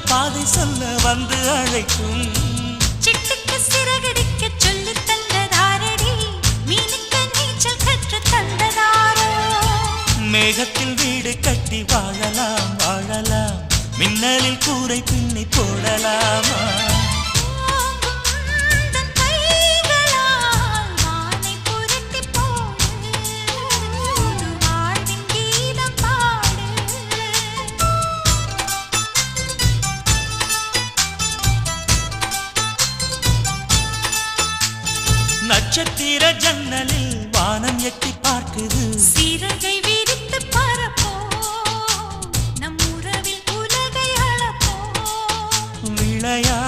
பாதை சொல்ல வந்து அழைக்கும். சிட்டுக்கு சிறகடிக்க சொல்லி தந்ததாரடி, மீனுக்கு நீச்சல் கற்று தந்ததாரோ. மேகத்தில் வீடு கட்டி வாழலாம் வாழலாம், மின்னலில் கூரை பின்னி போடலாமா? நட்சத்திர ஜன்னலில் வானம் எட்டி பார்க்குது. சிறகை விரித்து பறப்போம், நம் உறவில் உலகை அளப்போம். விளையா